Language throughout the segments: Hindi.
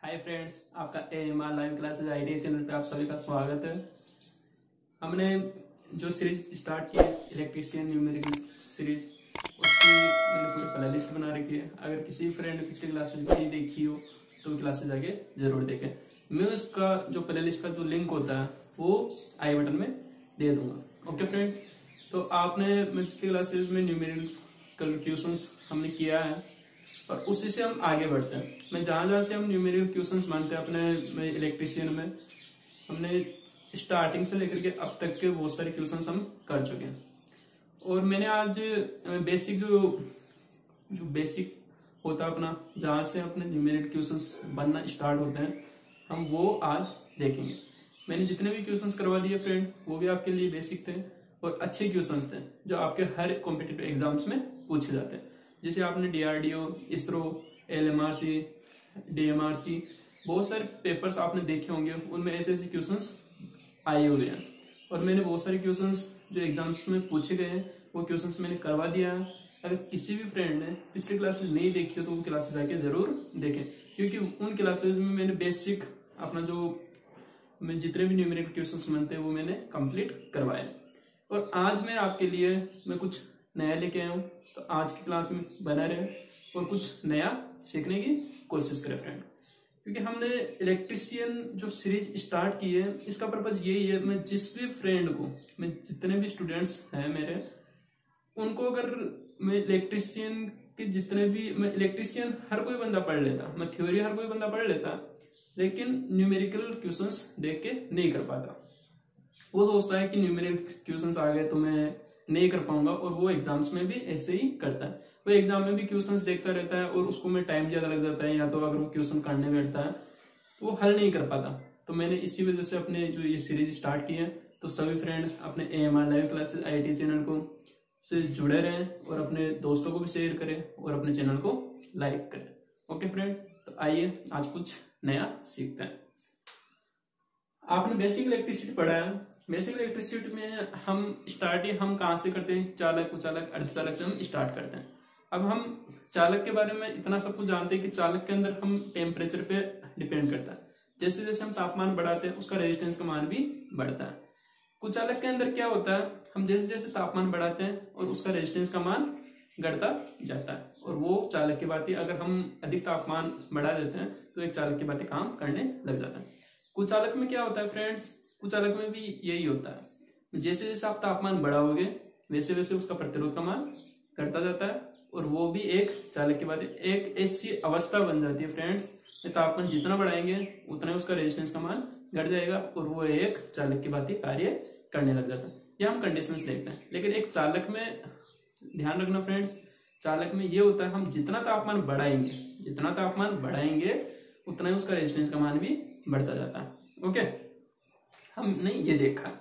हाय फ्रेंड्स, आपका AMR live classes ID channel पे आप सभी का स्वागत है। हमने जो सीरीज स्टार्ट की है इलेक्ट्रीशियन न्यूमेरिकल सीरीज, उसकी मैंने पूरी प्ले लिस्ट बना रखी है। अगर किसी फ्रेंड ने पिछली क्लासेस नहीं देखी हो तो क्लासेस आगे जरूर देखें। मैं उसका जो प्ले लिस्ट का जो लिंक होता है वो आई बटन में दे दूंगा। ओके फ्रेंड, तो आपने पिछली क्लासेस में न्यूमेरिकल क्वेश्चंस हमने किया है और उसी से हम आगे बढ़ते हैं। मैं जहां से हम न्यूमेरिकल क्वेश्चंस मानते हैं अपने इलेक्ट्रीशियन में, हमने स्टार्टिंग से लेकर के अब तक के बहुत सारे क्वेश्चंस हम कर चुके हैं। और मैंने आज बेसिक जो बेसिक होता है अपना, जहां से अपने न्यूमेरिकल क्वेश्चंस बनना स्टार्ट होते हैं, हम वो आज देखेंगे। मैंने जितने भी क्वेश्चंस करवा दिए फ्रेंड, वो भी आपके लिए बेसिक थे और अच्छे क्वेश्चंस थे जो आपके हर कॉम्पिटिटिव एग्जाम्स में पूछे जाते हैं। जैसे आपने DRDO, इसरो, LMRC, DMRC बहुत सारे पेपर्स आपने देखे होंगे, उनमें ऐसे ऐसे क्वेश्चंस आए हुए हैं। और मैंने बहुत सारे क्वेश्चंस जो एग्जाम्स में पूछे गए हैं वो क्वेश्चंस मैंने करवा दिया है। अगर किसी भी फ्रेंड ने पिछली क्लासेस नहीं देखी हो तो वो क्लासेस आके जरूर देखें, क्योंकि उन क्लासेस में मैंने बेसिक अपना जो मैं जितने भी न्यूमेरिकल क्वेश्चंस बनते हैं वो मैंने कंप्लीट करवाए। और आज मैं आपके लिए मैं कुछ नया लेके आया हूँ, तो आज की क्लास में बना रहे और कुछ नया सीखने की कोशिश करें फ्रेंड। क्योंकि हमने इलेक्ट्रीशियन जो सीरीज स्टार्ट की है, इसका पर्पज यही है, मैं जिस भी फ्रेंड को, मैं जितने भी स्टूडेंट्स हैं मेरे, उनको अगर मैं इलेक्ट्रीशियन के जितने भी, मैं इलेक्ट्रीशियन हर कोई बंदा पढ़ लेता, मैं थ्योरी हर कोई बंदा पढ़ लेता, लेकिन न्यूमेरिकल क्वेश्चंस देख के नहीं कर पाता। वो सोचता है कि न्यूमेरिकल क्वेश्चंस आ गए तो मैं नहीं कर पाऊंगा, और वो एग्जाम्स में भी ऐसे ही करता है। वो एग्जाम में भी क्वेश्चंस देखता रहता है और उसको में टाइम ज्यादा लग जाता है, या तो अगर वो क्वेश्चन करने बैठता है तो वो हल नहीं कर पाता। तो मैंने इसी वजह से अपने जो ये सीरीज स्टार्ट की है। तो सभी फ्रेंड अपने AMR live classes IIT channel को से जुड़े रहें और अपने दोस्तों को भी शेयर करें और अपने चैनल को लाइक करें। ओके फ्रेंड, तो आइए आज कुछ नया सीखते हैं। आपने बेसिक इलेक्ट्रिसिटी पढ़ा है। बेसिक इलेक्ट्रिसिटी में हम कहाँ से करते हैं? चालक, कुचालक, अर्धचालक से हम स्टार्ट करते हैं। अब हम चालक के बारे में इतना सब कुछ जानते हैं कि चालक के अंदर हम टेम्परेचर पे डिपेंड करता है। जैसे जैसे हम तापमान बढ़ाते हैं उसका रेजिस्टेंस का मान भी बढ़ता है। कुचालक के अंदर क्या होता है, हम जैसे जैसे तापमान बढ़ाते हैं और उसका रेजिस्टेंस का मान घटता जाता है, और वो चालक की बात ही, अगर हम अधिक तापमान बढ़ा देते हैं तो एक चालक की बातें काम करने लग जाता है। कुचालक में क्या होता है फ्रेंड्स, कुचालक में भी यही होता है, जैसे जैसे आप तापमान बढ़ाओगे वैसे वैसे उसका प्रतिरोध का मान घटता जाता है, और वो भी एक चालक की बात है। एक ऐसी अवस्था बन जाती है फ्रेंड्स, तापमान जितना बढ़ाएंगे उतना उसका रेजिस्टेंस का मान घट जाएगा और वो एक चालक की बात ही कार्य करने लग जाता है। ये हम कंडीशंस देखते हैं। लेकिन एक चालक में ध्यान रखना फ्रेंड्स, चालक में ये होता है, हम जितना तापमान बढ़ाएंगे उतना ही उसका रेजिस्टेंस का मान भी बढ़ता जाता है। ओके, हमने ये देखा।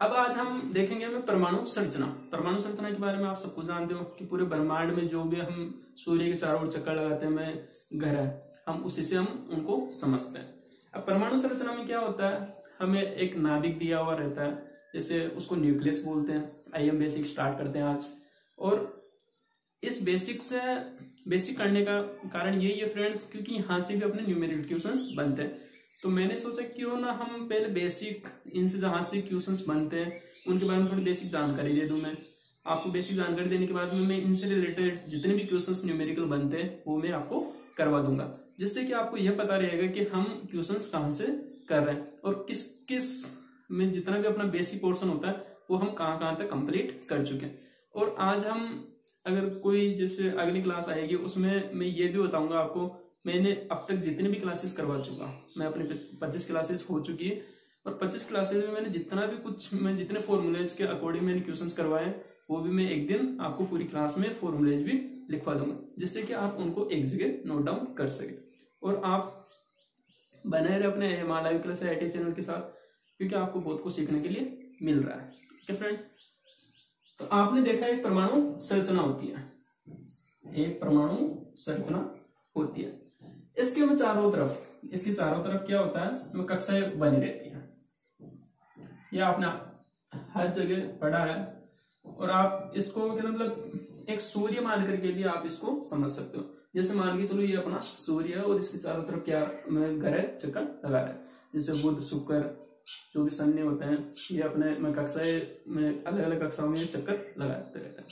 अब आज हम देखेंगे हमें परमाणु संरचना। परमाणु संरचना के बारे में आप सबको जानते हो कि पूरे ब्रह्मांड में जो भी हम सूर्य के चारों ओर चक्कर लगाते हैं, में ग्रह, हम उसी से हम उनको समझते हैं। अब परमाणु संरचना में क्या होता है, हमें एक नाभिक दिया हुआ रहता है, जैसे उसको न्यूक्लियस बोलते हैं। आइए हम बेसिक स्टार्ट करते हैं आज। और इस बेसिक करने का कारण यही है फ्रेंड्स, क्योंकि यहाँ से भी अपने न्यूमेरिकल क्वेश्चंस बनते हैं। तो मैंने सोचा क्यों ना हम पहले बेसिक, इनसे जहां से क्वेश्चंस बनते हैं उनके बारे में थोड़ी बेसिक जानकारी दे दूं। मैं आपको बेसिक जानकारी देने के बाद में मैं इनसे रिलेटेड जितने भी क्वेश्चंस न्यूमेरिकल बनते हैं वो मैं आपको करवा दूंगा, जिससे कि आपको यह पता रहेगा कि हम क्वेश्चंस कहाँ से कर रहे हैं और किस किस में जितना भी अपना बेसिक पोर्शन होता है वो हम कहाँ तक कंप्लीट कर चुके हैं। और आज हम अगर कोई जैसे अगली क्लास आएगी उसमें मैं ये भी बताऊंगा आपको, मैंने अब तक जितनी भी क्लासेस करवा चुका, मैं अपनी 25 क्लासेस हो चुकी है, और 25 क्लासेस में मैंने जितना भी कुछ, मैं जितने फॉर्मूलेज के अकॉर्डिंग मैंने क्वेश्चंस करवाए वो भी मैं एक दिन आपको पूरी क्लास में फॉर्मूलेज भी लिखवा दूंगा, जिससे कि आप उनको एक जगह नोट डाउन कर सके। और आप बने रहे अपने AMR live class IIT channel के साथ, क्योंकि आपको बहुत कुछ सीखने के लिए मिल रहा है। ओके फ्रेंड, तो आपने देखा एक परमाणु संरचना होती है, एक परमाणु संरचना होती है। इसके चारों तरफ क्या होता है, कक्षाएं बनी रहती है। यह आपने हर जगह पढ़ा है, और आप इसको क्या मतलब एक सूर्य मान करके भी आप इसको समझ सकते हो। जैसे मान के चलो ये अपना सूर्य है और इसके चारों तरफ क्या ग्रह चक्कर लगा रहे हैं, जैसे बुध शुक्र जो भी शनि होते हैं, ये अपने कक्षाएं में अलग अलग कक्षाओं में ये चक्कर लगाते रहते हैं।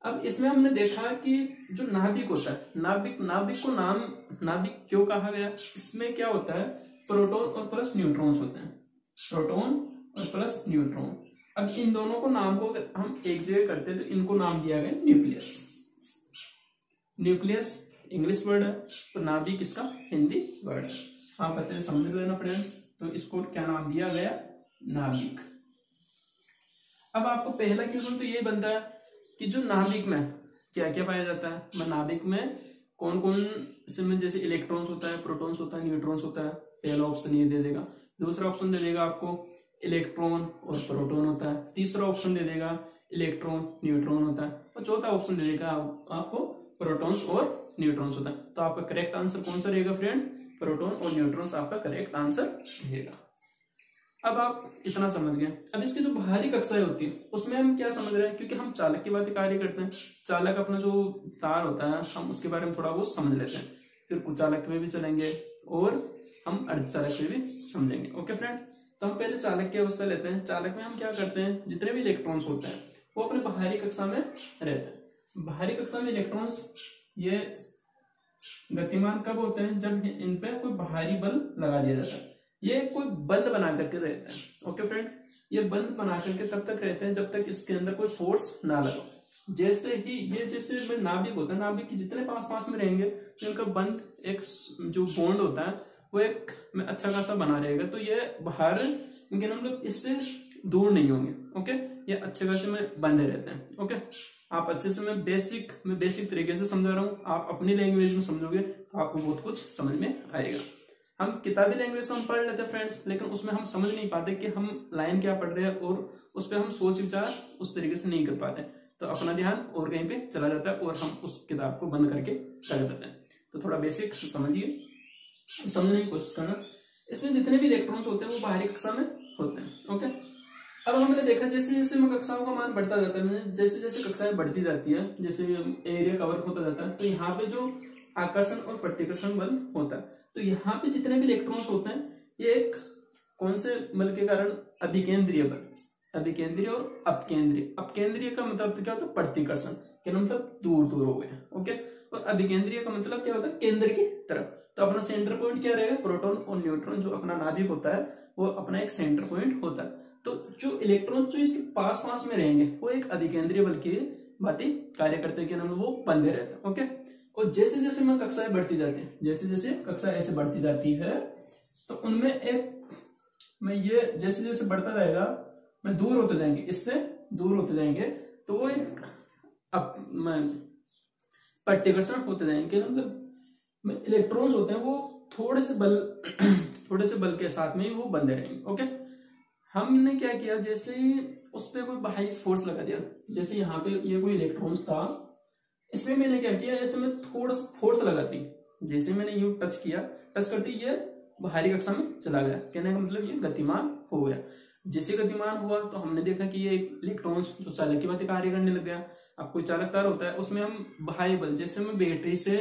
अब इसमें हमने देखा कि जो नाभिक होता है, नाभिक को नाभिक क्यों कहा गया, इसमें क्या होता है, प्रोटॉन और प्लस न्यूट्रॉन्स होते हैं, प्रोटॉन और प्लस न्यूट्रॉन। अब इन दोनों को नाम को अगर हम एक जगह करते हैं तो इनको नाम दिया गया न्यूक्लियस। न्यूक्लियस इंग्लिश वर्ड है और नाभिक इसका हिंदी वर्ड है। आप अच्छे से समझ लेना फ्रेंड्स। तो इसको क्या नाम दिया गया, नाभिक। अब आपको पहला क्वेश्चन तो ये बनता है कि जो नाभिक में क्या क्या पाया जाता है, नाभिक में कौन कौन इसमें जैसे इलेक्ट्रॉन्स होता है, प्रोटॉन्स होता है, न्यूट्रॉन्स होता है। पहला ऑप्शन ये दे देगा। दूसरा ऑप्शन दे देगा आपको इलेक्ट्रॉन और प्रोटॉन होता है। तीसरा ऑप्शन दे देगा इलेक्ट्रॉन न्यूट्रॉन होता है और चौथा ऑप्शन दे देगा आपको प्रोटॉन्स और न्यूट्रॉन्स होता है। तो आपका करेक्ट आंसर कौन सा रहेगा फ्रेंड्स, प्रोटॉन और न्यूट्रॉन्स आपका करेक्ट आंसर रहेगा। अब आप इतना समझ गए। अब इसकी जो बाहरी कक्षाएं होती है उसमें हम क्या समझ रहे हैं, क्योंकि हम चालक की बात कार्य करते हैं, चालक अपना जो तार होता है हम उसके बारे में थोड़ा बहुत समझ लेते हैं, फिर कुचालक में भी चलेंगे और हम अर्धचालक में भी समझेंगे। ओके फ्रेंड, तो हम पहले चालक की अवस्था लेते हैं। चालक में हम क्या करते हैं, जितने भी इलेक्ट्रॉन्स होते हैं वो अपने बाहरी कक्षा में रहते हैं। बाहरी कक्षा में इलेक्ट्रॉन्स ये गतिमान कब होते हैं, जब इन पे कोई बाहरी बल लगा दिया जाता है। ये कोई बंद बना करके रहते हैं। ओके फ्रेंड, ये बंद बना करके तब तक रहते हैं जब तक इसके अंदर कोई फोर्स ना लगे। जैसे ही ये जैसे नाभिक होता है, नाभिक के जितने पास में रहेंगे तो इनका बंद एक जो बॉन्ड होता है वो एक में अच्छा खासा बना रहेगा, तो ये बाहर इनके हम लोग इससे दूर नहीं होंगे। ओके, ये अच्छे खासे में बंधे रहते हैं। ओके, आप अच्छे से मैं बेसिक तरीके से समझा रहा हूँ, आप अपनी लैंग्वेज में समझोगे तो आपको बहुत कुछ समझ में आएगा। हम किताबी लैंग्वेज में हम पढ़ लेते हैं फ्रेंड्स, लेकिन उसमें हम समझ नहीं पाते कि हम लाइन क्या पढ़ रहे हैं और उस पर हम सोच विचार उस तरीके से नहीं कर पाते, तो अपना ध्यान और कहीं पे चला जाता है और हम उस किताब को बंद करके कर देते हैं। तो थोड़ा बेसिक समझिए, समझने की कोशिश करना। इसमें जितने भी इलेक्ट्रॉन्स होते हैं वो बाहरी कक्षा में होते हैं। ओके, अब हमने देखा जैसे जैसे कक्षाओं का मान बढ़ता जाता है, जैसे जैसे कक्षाएं बढ़ती जाती है, जैसे एरिया कवर होता जाता है, तो यहाँ पे जो आकर्षण और प्रतिकर्षण बल होता है, तो यहाँ पे जितने भी इलेक्ट्रॉन्स होते हैं ये एक कौन से बल के कारण, अभिकेंद्रीय बल, अभिकेंद्रीय और अपकेंद्रीय। अपकेंद्रीय का मतलब क्या होता है, प्रतिकर्षण के मतलब दूर दूर हो गए। ओके, और अभिकेंद्रीय का मतलब क्या होता है, केंद्र की तरफ। तो अपना सेंटर पॉइंट क्या रहेगा, प्रोटॉन और न्यूट्रॉन जो अपना नाभिक होता है वो अपना एक सेंटर पॉइंट होता है। तो जो इलेक्ट्रॉन जो इसके पास में रहेंगे वो एक अभिकेंद्रीय बल की भांति कार्य करते हैं, वो बंधे रहते हैं। ओके, और जैसे जैसे में कक्षाएं बढ़ती जाती है, जैसे जैसे कक्षाएं ऐसे बढ़ती जाती है तो उनमें एक में ये जैसे जैसे बढ़ता जाएगा में दूर होते जाएंगे, इससे दूर होते जाएंगे, तो वो एक प्रतिकर्षण होते जाएंगे। मतलब इलेक्ट्रॉन्स होते हैं वो थोड़े से बल के साथ में वो बंधे रहेंगे। ओके, हमने क्या किया, जैसे उस पर कोई बाहरी फोर्स लगा दिया, जैसे यहाँ पे ये कोई इलेक्ट्रॉन्स था, इसमें मैंने क्या किया, जैसे मैं थोड़ा सा फोर्स लगाती, जैसे मैंने यूं टच किया, टच करते ये बाहरी कक्षा में चला गया, कहने का मतलब ये गतिमान हो गया। जैसे गतिमान हुआ तो हमने देखा कि ये इलेक्ट्रॉन्स जो चालक की बातें कार्य करने लग गया। अब कोई चालक तार होता है उसमें हम बाहरी बल, जैसे मैं बैटरी से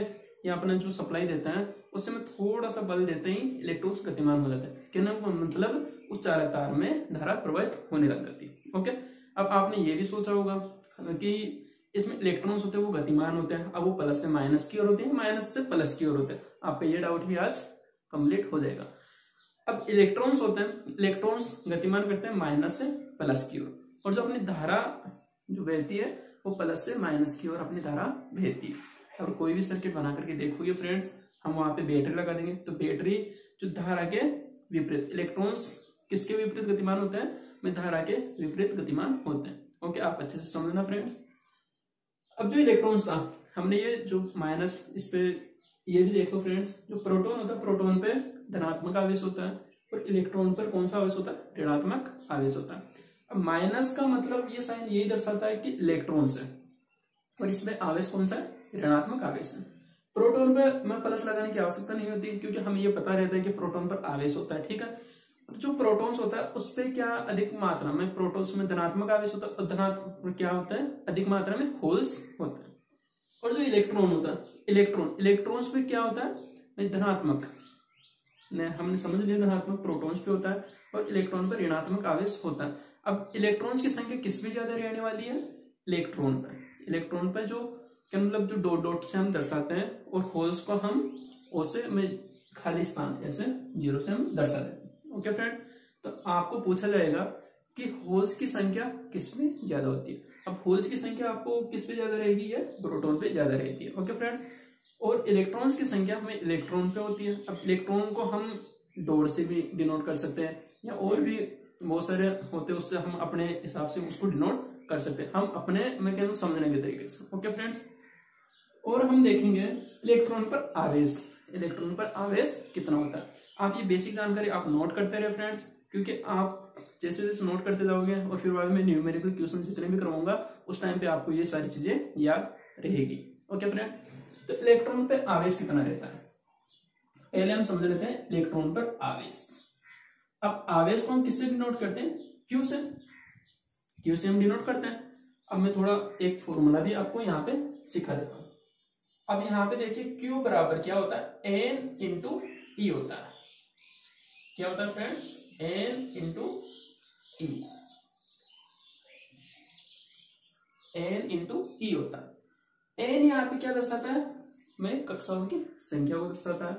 या अपना जो सप्लाई देता है उससे मैं थोड़ा सा बल देते ही इलेक्ट्रॉन्स गतिमान हो जाते हैं, कहने का मतलब उस चालक तार में धारा प्रवाहित होने लग जाती है। ओके, अब आपने ये भी सोचा होगा कि इसमें इलेक्ट्रॉन्स होते हैं वो गतिमान होते हैं, अब वो प्लस से माइनस की ओर होते हैं, माइनस से प्लस की ओर होते हैं। आपका ये डाउट भी आज कंप्लीट हो जाएगा। अब इलेक्ट्रॉन्स होते हैं, इलेक्ट्रॉन्स गतिमान करते हैं माइनस से प्लस की ओर, और जो अपनी धारा जो बहती है वो प्लस से माइनस की ओर अपनी धारा बहती है। और कोई भी सर्किट बना करके देखोगे फ्रेंड्स, हम वहां पे बैटरी लगा देंगे तो बैटरी जो धारा के विपरीत, इलेक्ट्रॉन्स किसके विपरीत गतिमान होते हैं, में धारा के विपरीत गतिमान होते हैं। ओके, आप अच्छे से समझना फ्रेंड्स। अब जो इलेक्ट्रॉन्स था हमने ये जो माइनस, इस पे ये भी देखो फ्रेंड्स, जो प्रोटॉन होता है प्रोटॉन पे धनात्मक आवेश होता है और इलेक्ट्रॉन पर कौन सा आवेश होता है, ऋणात्मक आवेश होता है। अब माइनस का मतलब ये साइन यही दर्शाता है कि इलेक्ट्रॉन्स है और इसमें आवेश कौन सा है, ऋणात्मक आवेश है। प्रोटॉन पे मैं प्लस लगाने की आवश्यकता नहीं होती क्योंकि हमें ये पता रहता है कि प्रोटॉन पर आवेश होता है। ठीक है, जो प्रोटॉन्स होता है उस पे क्या अधिक मात्रा में प्रोटॉन्स में धनात्मक आवेश होता है और धनात्मक क्या होता है, अधिक मात्रा में होल्स होता है। और जो इलेक्ट्रॉन होता है, इलेक्ट्रॉन्स पे क्या होता है, धनात्मक, हमने समझ लिया धनात्मक प्रोटॉन्स पे होता है और इलेक्ट्रॉन पर ऋणात्मक आवेश होता है। अब इलेक्ट्रॉन्स की संख्या किस पे ज्यादा रहने वाली है, इलेक्ट्रॉन पर जो क्या मतलब जो डॉट डॉट से हम दर्शाते हैं, और होल्स को हम ओ से में खाली स्थान ऐसे 0 से हम दर्शा देते हैं। ओके फ्रेंड, तो आपको पूछा जाएगा कि होल्स की संख्या किस में ज्यादा होती है। अब होल्स की संख्या आपको किस पे ज्यादा रहेगी, है प्रोटॉन पे ज्यादा रहती है। ओके फ्रेंड्स, और इलेक्ट्रॉन्स की संख्या हमें इलेक्ट्रॉन पे होती है। अब इलेक्ट्रॉन को हम डॉट से भी डिनोट कर सकते हैं, या और भी बहुत सारे होते हैं, उससे हम अपने हिसाब से उसको डिनोट कर सकते हैं, हम अपने मैं कह रहा हूं समझने के तरीके से। ओके फ्रेंड्स, और हम देखेंगे इलेक्ट्रॉन पर आवेश कितना होता है। आप ये बेसिक जानकारी आप नोट करते रहे फ्रेंड्स, क्योंकि आप जैसे जैसे नोट करते जाओगे और फिर बाद में न्यूमेरिकल क्वेश्चन जितने भी करवाऊंगा उस टाइम पे आपको ये सारी चीजें याद रहेगी। ओके फ्रेंड, तो इलेक्ट्रॉन पे आवेश कितना रहता है, पहले हम समझ लेते हैं इलेक्ट्रॉन पर आवेश। अब आवेश को हम किससे डिनोट करते हैं, क्यू से हम डिनोट करते हैं। अब मैं थोड़ा एक फॉर्मूला भी आपको यहाँ पे सिखा देता हूं। अब यहाँ पे देखिए Q बराबर क्या होता है, N इंटू ई होता है। क्या होता है फ्रेंड्स, N इंटू ई, N इंटू ई होता है। N यहाँ पे क्या दर्शाता है, मैं कक्षाओं की संख्या को दर्शाता है,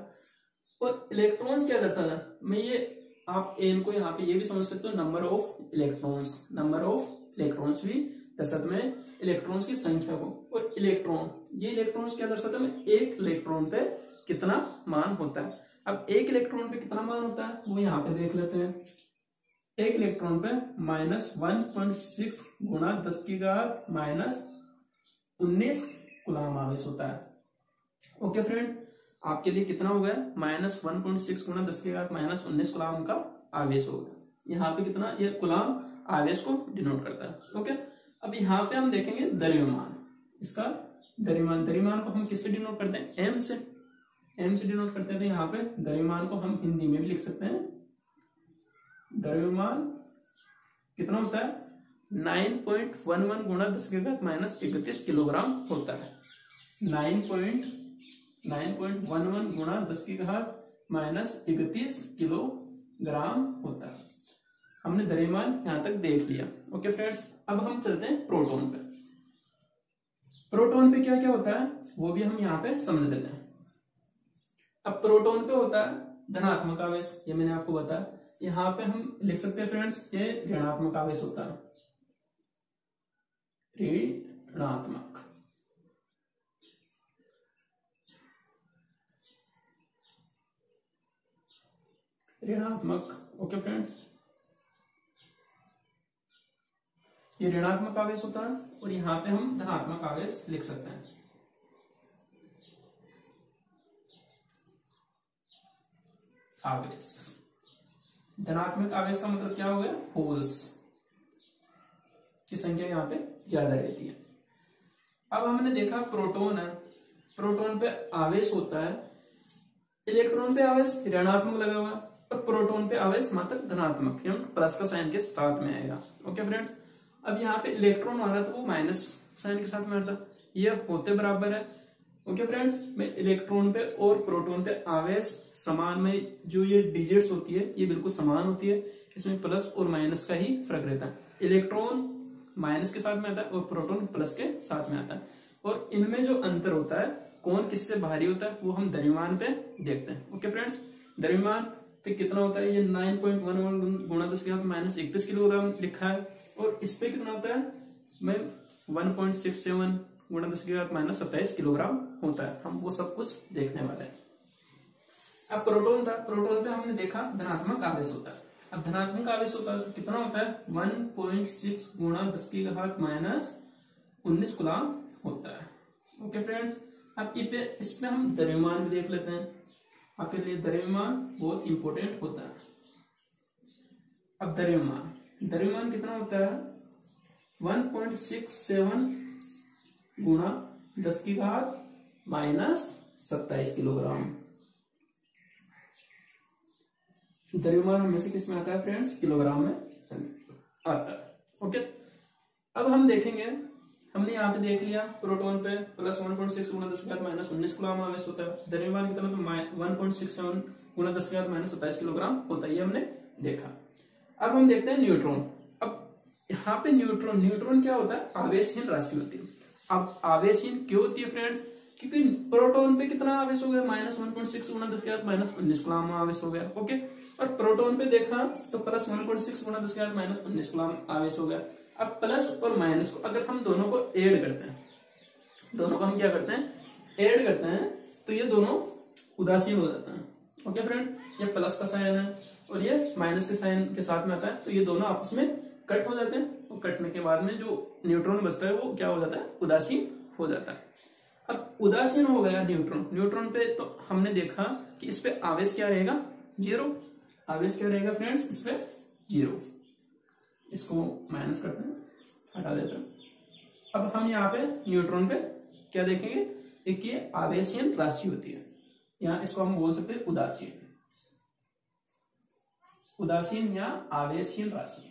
और इलेक्ट्रॉन्स क्या दर्शाता है, मैं ये आप N को यहाँ पे ये भी समझ सकते हो नंबर ऑफ इलेक्ट्रॉन्स भी दर्शाता है इलेक्ट्रॉन्स की संख्या को। और इलेक्ट्रॉन्स क्या दर्शाता है, एक इलेक्ट्रॉन पे कितना मान होता है। अब एक इलेक्ट्रॉन पे कितना मान होता है वो यहाँ पे देख लेते हैं। एक इलेक्ट्रॉन पे -1.6 गुणा 10 की घात -19 कूलम आवेश होता है। ओके फ्रेंड, आपके लिए कितना हो गया, -1.6 गुणा 10 की घात -19 कूलम का आवेश होगा। यहाँ पे कितना, ये कूलम आवेश को डिनोट करता है। ओके, अब यहाँ पे हम देखेंगे द्रव्यमान, इसका द्रव्यमान को हम किससे डिनोट करते हैं, m से डिनोट करते हैं। तो यहाँ पे द्रव्यमान को हम हिंदी में भी लिख सकते हैं। द्रव्यमान कितना होता है, 9.11 गुणा 10 की घात -31 किलोग्राम होता है। 9.11 गुणा 10 की घात -31 किलोग्राम होता है। हमने द्रव्यमान यहां तक देख लिया। ओके फ्रेंड्स, अब हम चलते हैं प्रोटॉन पे। प्रोटॉन पे क्या क्या होता है वो भी हम यहाँ पे समझ लेते हैं। अब प्रोटॉन पे होता है धनात्मक आवेश, ये मैंने आपको बताया। यहाँ पे हम लिख सकते हैं फ्रेंड्स, ये ऋणात्मक आवेश होता है, ऋणात्मक। ओके फ्रेंड्स, ये ऋणात्मक आवेश होता है, और यहाँ पे हम धनात्मक आवेश लिख सकते हैं। आवेश, धनात्मक आवेश का मतलब क्या हो गया, होल्स की संख्या यहाँ पे ज्यादा रहती है। अब हमने देखा प्रोटॉन है, प्रोटॉन पे आवेश होता है, इलेक्ट्रॉन पे आवेश ऋणात्मक लगा हुआ है, और प्रोटॉन पे आवेश मात्र धनात्मक, प्लस का साइन के साथ में आएगा। ओके फ्रेंड्स, अब यहाँ पे इलेक्ट्रॉन आ रहा था वो माइनस साइन के साथ में आ रहा था, ये होते बराबर है। ओके फ्रेंड्स, में इलेक्ट्रॉन पे और प्रोटॉन पे आवेश समान, में जो ये डिजिट्स होती है ये बिल्कुल समान होती है, इसमें प्लस और माइनस का ही फर्क रहता है। इलेक्ट्रॉन माइनस के साथ में आता है और प्रोटॉन प्लस के साथ में आता है, और इनमें जो अंतर होता है कौन किससे भारी होता है वो हम द्रव्यमान पे देखते हैं। ओके फ्रेंड्स, द्रव्यमान पे कितना होता है, ये 9.11 गुणा 10 की घात -31 किलोग्राम लिखा है, और इस पे कितना होता है, मैं 1.67 गुणा 10 की घात -27 किलोग्राम होता है। हम वो सब कुछ देखने वाले हैं। अब प्रोटॉन था, प्रोटॉन पे हमने देखा धनात्मक आवेश होता है। अब धनात्मक आवेश होता है तो कितना होता है, 1.6 गुणा 10 की घात -19 कूलम होता है। ओके फ्रेंड्स, अब इसमें हम द्रव्यमान भी देख लेते हैं। आपके लिए द्रव्यमान बहुत इंपॉर्टेंट होता है। अब द्रव्यमान कितना होता है, 1.67 गुणा 10 की घात -27 किलोग्राम। द्रव्यमान हमेशा किस में आता है फ्रेंड्स, किलोग्राम में आता है। ओके, अब हम देखेंगे हमने यहाँ पे देख लिया प्रोटॉन पे प्लस 1.6 गुणा 10⁻−19 कूलम आवेश होता है, द्रव्यमान कितना तो 1.67 गुणा 10⁻27 किलोग्राम होता है, ये हमने देखा। अब हम देखते हैं न्यूट्रॉन। अब यहाँ पे न्यूट्रॉन क्या होता है, आवेशहीन राशि होती है। अब आवेशहीन क्यों होती है फ्रेंड्स, क्योंकि प्रोटॉन पे कितना आवेश हो गया, -1.6 गुणा 10⁻−19 कूलम आवेश हो गया। ओके, और प्रोटॉन पे देखा तो प्लस 1.6 गुणा 10⁻−19 कूलम आवेश हो गया। अब प्लस और माइनस को अगर हम दोनों को ऐड करते हैं, दोनों को हम क्या करते हैं, ऐड करते हैं, तो ये दोनों उदासीन हो जाते हैं। ओके फ्रेंड, ये प्लस का साइन है और ये माइनस के साइन के साथ में आता है, तो ये दोनों आपस में कट हो जाते हैं, और कटने के बाद में जो न्यूट्रॉन बचता है वो क्या हो जाता है, उदासीन हो जाता है। अब उदासीन हो गया न्यूट्रॉन पे, तो हमने देखा कि इस पे आवेश क्या रहेगा, 0। आवेश क्या रहेगा फ्रेंड्स, इस पे 0। इसको माइनस करते हैं, हटा देते हैं। अब हम यहाँ पे न्यूट्रॉन पे क्या देखेंगे, एक ये आवेशहीन राशि होती है, यहाँ इसको हम बोल सकते हैं उदासीन या आवेशहीन राशि।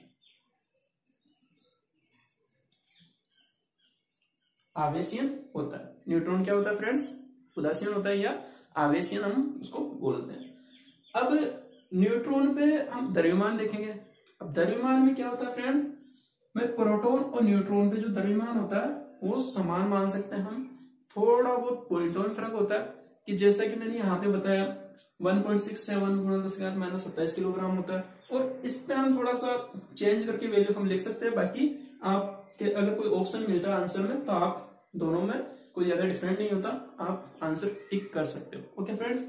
आवेशहीन होता है न्यूट्रॉन, क्या होता है फ्रेंड्स, उदासीन होता है या आवेशहीन हम उसको बोलते हैं। अब न्यूट्रॉन पे हम द्रव्यमान देखेंगे। अब द्रव्यमान में क्या होता है फ्रेंड्स, में प्रोटॉन और न्यूट्रॉन पे जो द्रव्यमान होता है वो समान मान सकते हैं हम, थोड़ा बहुत पॉइंटों में फर्क होता है, कि जैसा कि मैंने यहाँ पे बताया 1.67 गुणा 10⁻⁻27 किलोग्राम होता है, और इस पे हम थोड़ा सा चेंज करके वैल्यू हम लिख सकते हैं। बाकी आपके अगर कोई ऑप्शन मिलता है आंसर में, तो आप दोनों में कोई ज्यादा डिफरेंट नहीं होता, आप आंसर टिक कर सकते हो। ओके फ्रेंड्स,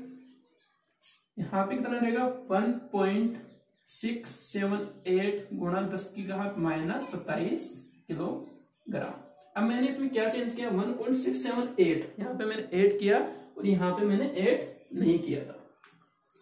यहाँ पे कितना रहेगा, 1.678 गुणा 10⁻⁻27 किलोग्राम। अब मैंने इसमें क्या चेंज किया, 1.678 यहाँ पे मैंने 8 किया, और यहाँ पे मैंने 8 नहीं किया था।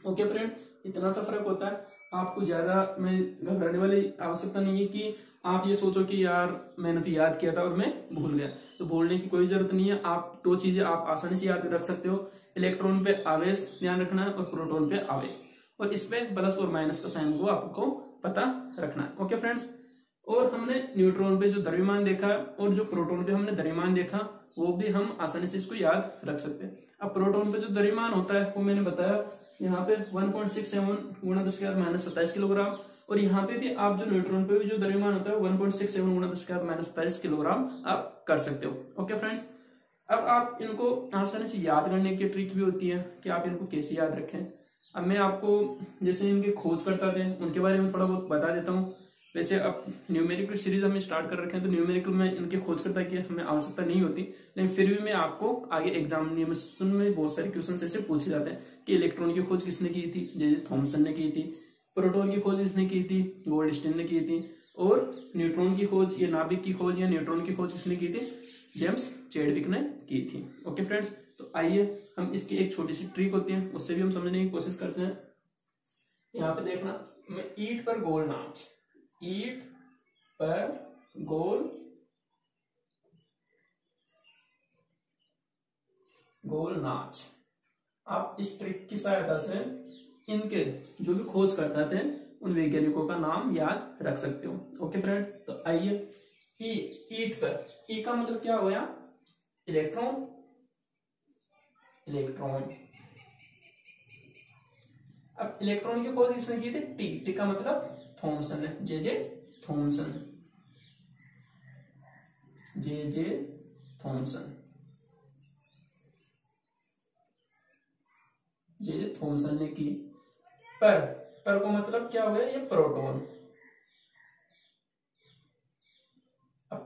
ओके फ्रेंड, इतना सा फर्क होता है। आपको ज्यादा में घबराने वाली आवश्यकता नहीं है कि आप ये सोचो कि यार मैंने तो याद किया था और मैं भूल गया, तो भूलने की कोई जरूरत नहीं है। आप दो चीजें आप आसानी से याद रख सकते हो, इलेक्ट्रॉन पे आवेश ध्यान रखना है और प्रोटॉन पे आवेश, और इसपे प्लस और माइनस का साइन को आपको पता रखना है। ओके फ्रेंड्स, और हमने न्यूट्रॉन पे जो द्रव्यमान देखा और जो प्रोटॉन पे हमने द्रव्यमान देखा, वो भी हम आसानी से इसको याद रख सकते हैं। अब प्रोटॉन पे जो द्रव्यमान होता है वो मैंने बताया यहाँ पे 1.67 गुणा 10⁻⁻27 किलोग्राम, और यहाँ पे भी आप जो न्यूट्रॉन पे भी जो द्रव्यमान होता है 1.67 गुणा 10⁻⁻27 किलोग्राम आप कर सकते हो। ओके फ्रेंड्स, अब आप इनको आसानी से याद करने की ट्रिक भी होती है कि आप इनको कैसे याद रखें। अब मैं आपको जैसे इनके खोजकर्ता थे उनके बारे में थोड़ा बहुत बता देता हूँ। वैसे अब न्यूमेरिकल सीरीज हमने स्टार्ट कर रखे हैं, तो न्यूमेरिकल में इनके खोजकर्ता की हमें आवश्यकता नहीं होती, लेकिन फिर भी मैं आपको आगे एग्जामिनेशन में बहुत सारे क्वेश्चन ऐसे पूछे जाते हैं कि इलेक्ट्रॉन की खोज किसने की थी, जैसे थॉमसन ने की थी, प्रोटॉन की खोज किसने की थी, गोल्डस्टीन ने की थी, और न्यूट्रॉन की खोज या नाभिक की खोज या न्यूट्रॉन की खोज किसने की थी, जेम्स चैडविक ने की थी। ओके फ्रेंड्स, तो आइए हम इसकी एक छोटी सी ट्रिक होती है उससे भी हम समझने की कोशिश करते हैं। यहाँ पे देखना, मैं ईंट पर गोल नाच, ईंट पर गोल नाच। आप इस ट्रिक की सहायता से इनके जो भी खोज करते थे उन वैज्ञानिकों का नाम याद रख सकते हो। ओके फ्रेंड, तो आइए, ईंट पर, ई का मतलब क्या हो गया, इलेक्ट्रॉन, अब इलेक्ट्रॉन की खोज किसने की थी, टी का मतलब थॉमसन ने, जे थॉमसन, जे थॉमसन ने की। पर को मतलब क्या हो गया, ये प्रोटॉन। अब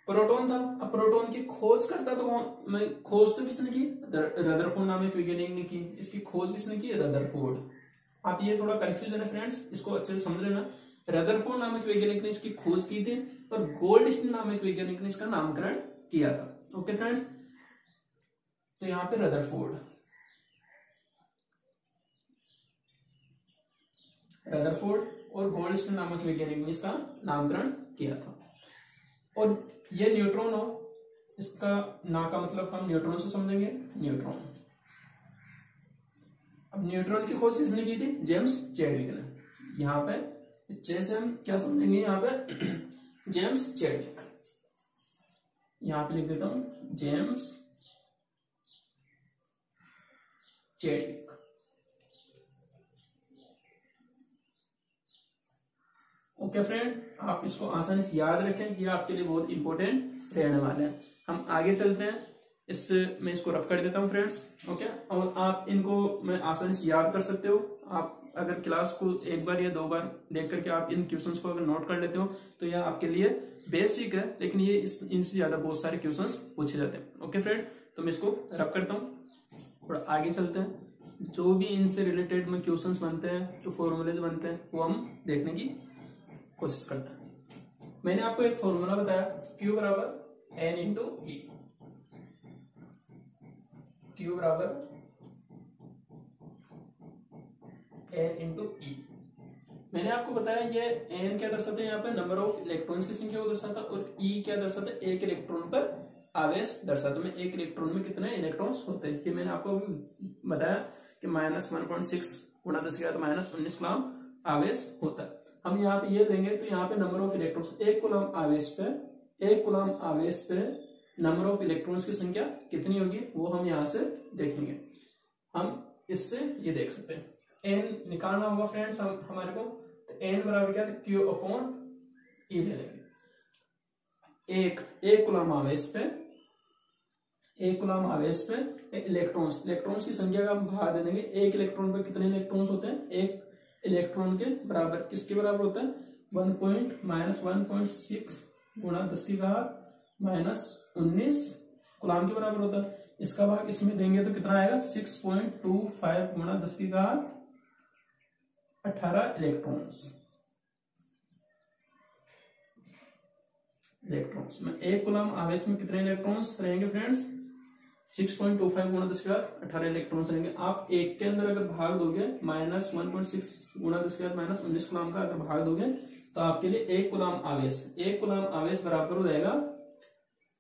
प्रोटॉन था, अब प्रोटॉन की खोज करता तो खोज तो किसने की, रदरफोर्ड नामक वैज्ञानिक ने की। इसकी खोज किसने की, रदरफोर्ड। आप ये थोड़ा कंफ्यूजन है फ्रेंड्स, इसको अच्छे से समझ लेना। रदरफोर्ड नामक वैज्ञानिक ने इसकी खोज की थी और गोल्डस्टीन नामक वैज्ञानिक ने इसका नामकरण किया था। ओके फ्रेंड्स, तो यहाँ पे रदरफोर्ड और गोल्डस्टीन नामक वैज्ञानिक ने इसका नामकरण किया था। और ये न्यूट्रॉन हो, इसका ना का मतलब हम न्यूट्रॉन से समझेंगे, न्यूट्रॉन। अब न्यूट्रॉन की खोज किसने की थी, जेम्स चैडविक ने। यहाँ पे जैसे हम क्या समझेंगे, यहाँ पे जेम्स चैडविक। यहां पे लिख देता हूं जेम्स चैडविक। ओके फ्रेंड, आप इसको आसानी से याद रखें, ये आपके लिए बहुत इंपॉर्टेंट रहने वाले हैं। हम आगे चलते हैं, मैं इसको रफ कर देता हूं फ्रेंड्स। ओके, और आप इनको मैं आसानी से याद कर सकते हो। आप अगर क्लास को एक बार या 2 बार देख करके आप इन क्वेश्चंस को अगर नोट कर लेते हो तो यह आपके लिए बेसिक है, लेकिन ये इनसे ज्यादा बहुत सारे क्वेश्चंस पूछे जाते हैं। ओके फ्रेंड, तो मैं इसको रफ करता हूँ और आगे चलते हैं। जो भी इनसे रिलेटेड में क्वेश्चंस बनते हैं, जो फॉर्मूलेज बनते हैं, वो हम देखने की कोशिश करते हैं। मैंने आपको एक फॉर्मूला बताया, Q बराबर N इंटू ई। Q बराबर N इंटू ई। मैंने आपको बताया ये N क्या दर्शाता है, यहाँ पे नंबर ऑफ इलेक्ट्रॉन्स की संख्या को दर्शाता है, और E क्या दर्शाता है, एक इलेक्ट्रॉन पर आवेश दर्शाता है। एक इलेक्ट्रॉन में कितने इलेक्ट्रॉन्स होते हैं, ये मैंने आपको बताया कि -1.6 गुणा 10⁻⁻19 कूलम आवेश होता है। हम यहाँ पे ये लेंगे तो यहाँ पे नंबर ऑफ इलेक्ट्रॉन्स, एक कूलम आवेश पे नंबर ऑफ इलेक्ट्रॉन्स की संख्या कितनी होगी वो हम यहाँ से देखेंगे। हम इससे ये देख सकते हैं, n निकालना होगा फ्रेंड्स हमारे को, तो n बराबर क्या है, Q अपॉन E ले लेंगे। एक कूलम आवेश पे इलेक्ट्रॉन्स की संख्या का हम भाग दे देंगे। एक इलेक्ट्रॉन पे कितने इलेक्ट्रॉन्स होते हैं, एक इलेक्ट्रॉन के बराबर, किसके बराबर होता है, 1.6 गुणा 10⁻⁻19 कूलम के बराबर होता है। इसका भाग इसमें देंगे तो कितना आएगा, 6.25 गुणा 10⁻18 इलेक्ट्रॉन्स में। एक कूलम आवेश में कितने इलेक्ट्रॉन्स रहेंगे फ्रेंड्स, 6.25 गुणा 10⁻18 इलेक्ट्रॉन्स रहेंगे। आप एक के अंदर अगर भाग दोगे, -1.6 गुणा 10⁻19 कूलम का अगर भाग दोगे तो आपके लिए एक कूलम आवेश बराबर हो जाएगा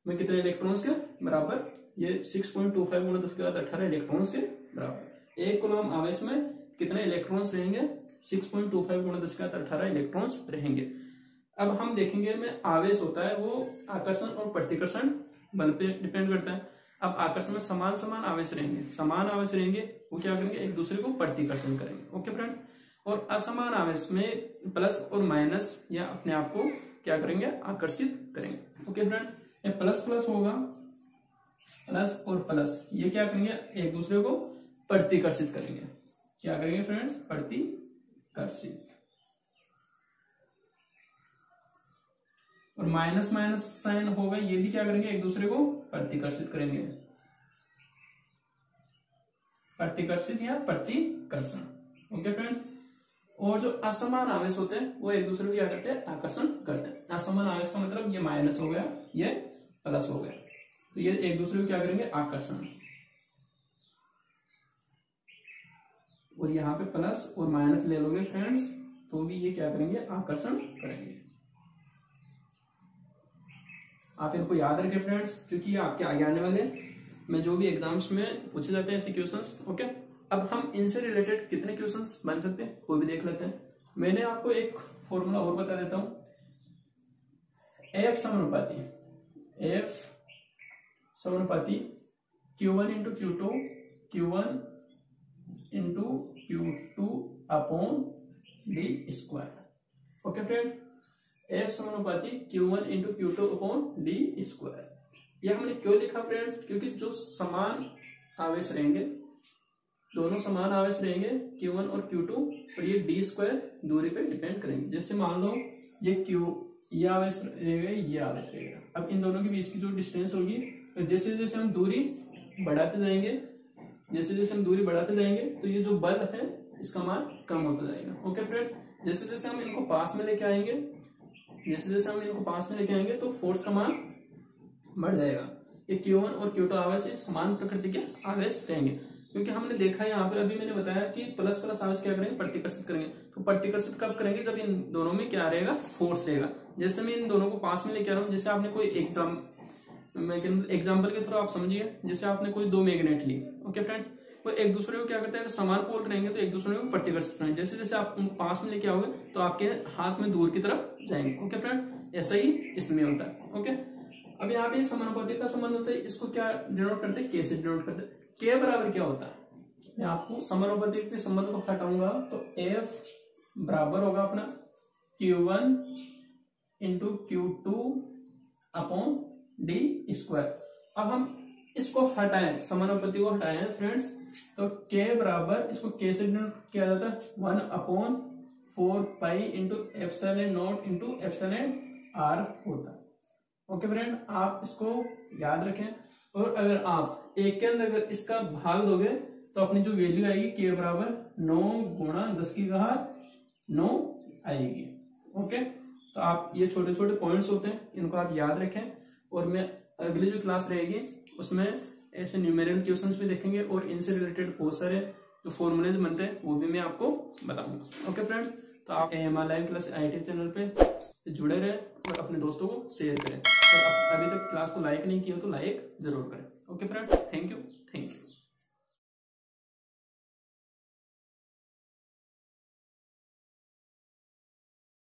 में कितने इलेक्ट्रॉन्स के बराबर, ये 6.25 गुणा 10⁻18 इलेक्ट्रॉन्स के बराबर। एक कूलम आवेश में कितने इलेक्ट्रॉन्स रहेंगे, 6.25 गुणा 10⁻18 इलेक्ट्रॉन्स रहेंगे। अब हम देखेंगे में आवेश होता है वो आकर्षण और प्रतिकर्षण बल पे डिपेंड करता है। अब आकर्षण में समान आवेश रहेंगे, वो क्या करेंगे, एक दूसरे को प्रतिकर्षण करेंगे। ओके फ्रेंड, और असमान आवेश में प्लस और माइनस या अपने आप को क्या करेंगे, आकर्षित करेंगे। ओके फ्रेंड, ये प्लस प्लस होगा, प्लस और प्लस ये क्या करेंगे, एक दूसरे को प्रतिकर्षित करेंगे। क्या करेंगे फ्रेंड्स, प्रतिकर्षित। और माइनस साइन होगा, ये भी क्या करेंगे, एक दूसरे को प्रतिकर्षित करेंगे। प्रतिकर्षित या प्रतिकर्षण। ओके फ्रेंड्स, और जो असमान आवेश होते हैं वो एक दूसरे को क्या करते हैं, आकर्षण करते हैं। असमान आवेश का मतलब ये माइनस हो गया, ये प्लस हो गया, तो ये एक दूसरे को क्या करेंगे, आकर्षण। और यहाँ पे प्लस और माइनस ले लोगे फ्रेंड्स तो भी ये क्या करेंगे, आकर्षण करेंगे। आप इनको याद रखें फ्रेंड्स, क्योंकि ये आपके आगे आने वाले में जो भी एग्जाम्स में पूछे जाते हैं ऐसे क्वेश्चंस। ओके, अब हम इनसे रिलेटेड कितने क्वेश्चंस बन सकते हैं वो भी देख लेते हैं। मैंने आपको एक फॉर्मूला और बता देता हूं, F समानुपाती Q1 into Q2 upon D square. Okay friend, F समानुपाती Q1 into Q2 upon D square. यह हमने क्यों लिखा फ्रेंड्स, क्योंकि जो समान आवेश रहेंगे, दोनों समान आवेश रहेंगे Q1 और Q2, और ये D स्क्वायर दूरी पे डिपेंड करेंगे। जैसे मान लो ये ये आवेश रहेगा, ये आवेश रहेगा। अब इन दोनों के बीच की जो डिस्टेंस होगी, जैसे जैसे हम दूरी बढ़ाते जाएंगे तो ये जो बल है इसका मान कम होता जाएगा। ओके फ्रेंड्स, जैसे जैसे हम इनको पास में लेके आएंगे तो फोर्स का मान बढ़ जाएगा। ये Q1 और Q2 आवेश समान प्रकृति के आवेश रहेंगे, क्योंकि हमने देखा है यहाँ पे, अभी मैंने बताया कि प्लस प्लस आवेश क्या करेंगे, प्रतिकर्षित करेंगे। तो प्रतिकर्षित कब करेंगे, जब इन दोनों में क्या रहेगा, फोर्स रहेगा। जैसे मैं इन दोनों को पास में लेके आ रहा हूँ, जैसे आपने कोई एग्जाम्पल के थ्रू आप समझिए, जैसे आपने कोई 2 मैग्नेट ली। ओके फ्रेंड्स, वो एक दूसरे को क्या करते हैं, अगर समान पोल रहेंगे तो एक दूसरे को प्रतिकर्षित करेंगे। जैसे जैसे आप उनको पास में लेके आओगे तो आपके हाथ में दूर की तरफ जाएंगे। ओके फ्रेंड, ऐसा ही इसमें होता है। ओके, अब यहाँ पे समानुपाती का संबंध होता है, इसको क्या डिनोट करते हैं, के से डिनोट करते हैं। के बराबर क्या होता है, मैं आपको समानुपाती के संबंध को हटाऊंगा तो एफ बराबर होगा अपना Q1 into Q2 upon D square. अब हम इसको हटाएं, समानुपाती को हटाएं फ्रेंड्स, तो k बराबर, इसको k से डिनोट किया जाता है 1/4 pi into epsilon not into epsilon r होता है। ओके फ्रेंड, आप इसको याद रखें। और अगर आप एक के अंदर अगर इसका भाग दोगे तो अपनी जो वैल्यू आएगी k बराबर 9 गुणा 10 की घात 9 आएगी। ओके, तो आप ये छोटे छोटे पॉइंट्स होते हैं, इनको आप याद रखें। और मैं अगली जो क्लास रहेगी उसमें ऐसे न्यूमेरिकल क्वेश्चंस भी देखेंगे और इनसे रिलेटेड बहुत सारे जो फॉर्मूलेज बनते हैं वो भी मैं आपको बताऊंगा। ओके फ्रेंड्स, तो आप AMR live class IIT channel पे जुड़े रहे और अपने दोस्तों को शेयर करें। और अभी तक क्लास को लाइक नहीं किया तो लाइक जरूर करें। Okay friends, thank you.